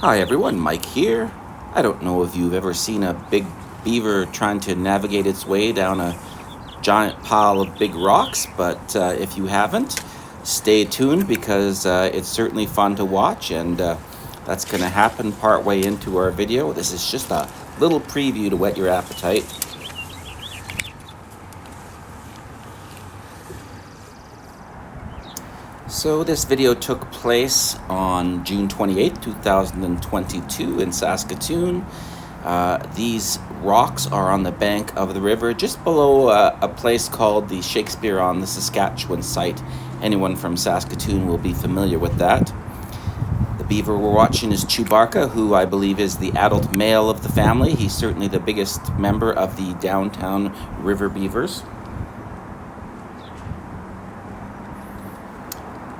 Hi everyone, Mike here. I don't know if you've ever seen a big beaver trying to navigate its way down a giant pile of big rocks, but if you haven't, stay tuned because it's certainly fun to watch, and that's going to happen partway into our video. This is just a little preview to whet your appetite. So this video took place on June 28th, 2022 in Saskatoon. These rocks are on the bank of the river just below a place called the Shakespeare on the Saskatchewan site. Anyone from Saskatoon will be familiar with that. The beaver we're watching is Chewbarka, who I believe is the adult male of the family. He's certainly the biggest member of the downtown river beavers.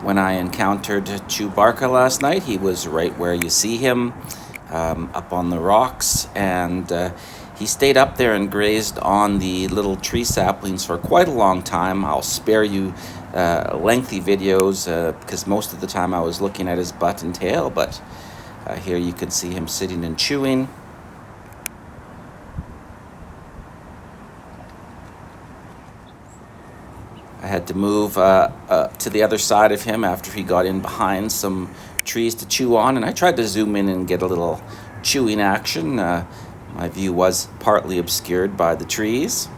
When I encountered Chewbarka last night, he was right where you see him, up on the rocks, and he stayed up there and grazed on the little tree saplings for quite a long time. I'll spare you lengthy videos because most of the time I was looking at his butt and tail, but here you can see him sitting and chewing. I had to move to the other side of him after he got in behind some trees to chew on, and I tried to zoom in and get a little chewing action. My view was partly obscured by the trees.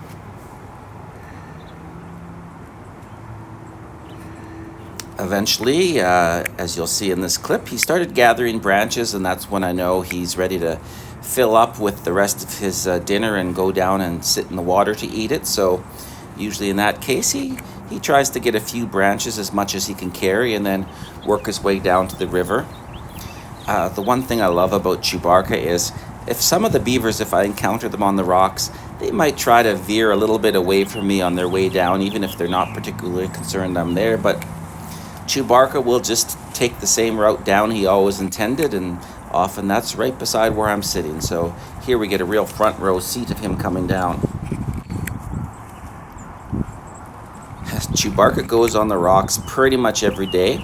Eventually, as you'll see in this clip, he started gathering branches, and that's when I know he's ready to fill up with the rest of his dinner and go down and sit in the water to eat it. So usually in that case, he tries to get a few branches, as much as he can carry, and then work his way down to the river. The one thing I love about Chewbarka is if some of the beavers, if I encounter them on the rocks, they might try to veer a little bit away from me on their way down, even if they're not particularly concerned I'm there. But Chewbarka will just take the same route down he always intended, and often that's right beside where I'm sitting. So here we get a real front row seat of him coming down. Chewbarka goes on the rocks pretty much every day.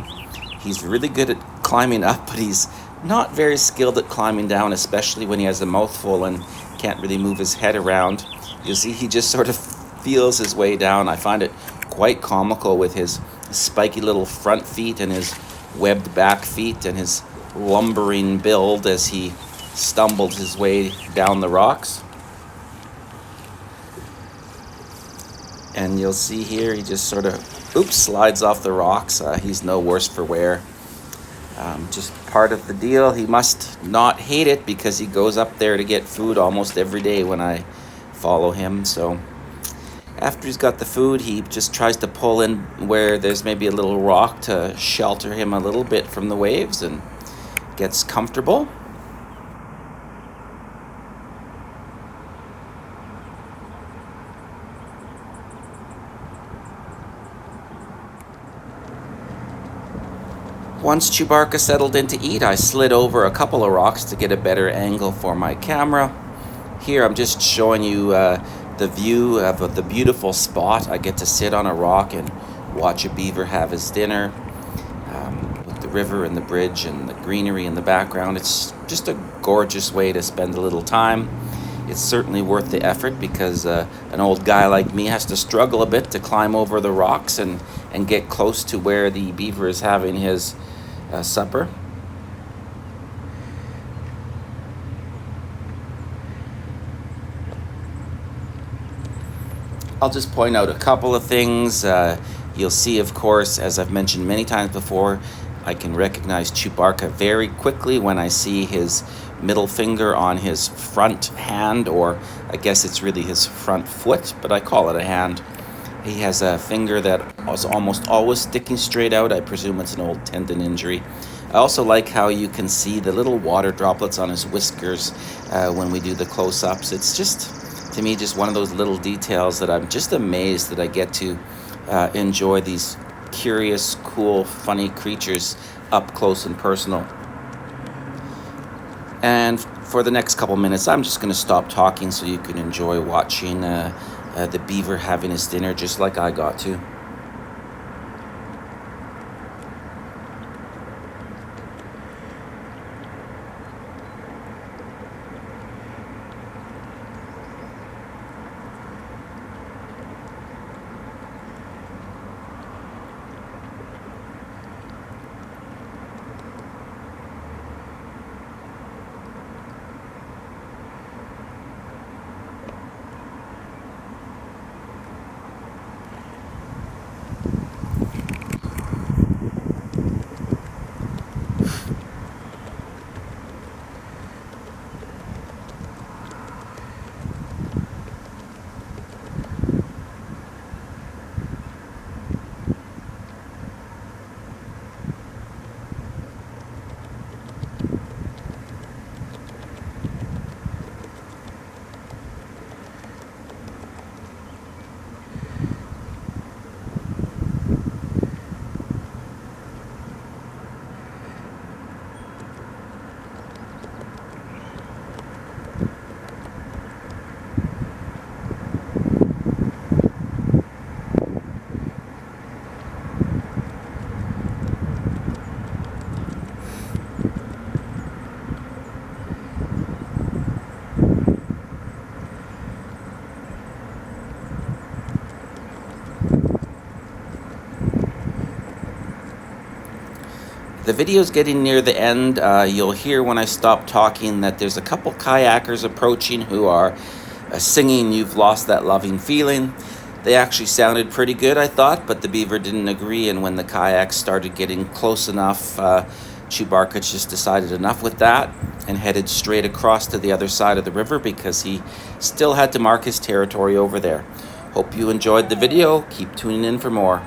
He's really good at climbing up, but he's not very skilled at climbing down, especially when he has a mouthful and can't really move his head around. You see, he just sort of feels his way down. I find it quite comical with his spiky little front feet and his webbed back feet and his lumbering build as he stumbled his way down the rocks. And you'll see here, he just sort of, slides off the rocks. He's no worse for wear. Just part of the deal. He must not hate it because he goes up there to get food almost every day when I follow him. So after he's got the food, he just tries to pull in where there's maybe a little rock to shelter him a little bit from the waves and gets comfortable. Once Chewbarka settled in to eat, I slid over a couple of rocks to get a better angle for my camera. Here I'm just showing you the view of the beautiful spot. I get to sit on a rock and watch a beaver have his dinner with the river and the bridge and the greenery in the background. It's just a gorgeous way to spend a little time. It's certainly worth the effort because an old guy like me has to struggle a bit to climb over the rocks and get close to where the beaver is having his supper. I'll just point out a couple of things. You'll see, of course, as I've mentioned many times before, I can recognize Chewbarka very quickly when I see his middle finger on his front hand, or I guess it's really his front foot, but I call it a hand. He has a finger that is almost always sticking straight out. I presume it's an old tendon injury. I also like how you can see the little water droplets on his whiskers when we do the close-ups. It's just, to me, just one of those little details that I'm just amazed that I get to enjoy these curious, cool, funny creatures up close and personal. And for the next couple minutes, I'm just going to stop talking so you can enjoy watching the beaver having his dinner just like I got to. The video's getting near the end. You'll hear when I stop talking that there's a couple kayakers approaching who are singing "You've Lost That Loving Feeling." They actually sounded pretty good, I thought, but the Beaver didn't agree, and when the kayaks started getting close enough, Chewbarka just decided enough with that and headed straight across to the other side of the river because he still had to mark his territory over there. Hope you enjoyed the video. Keep tuning in for more.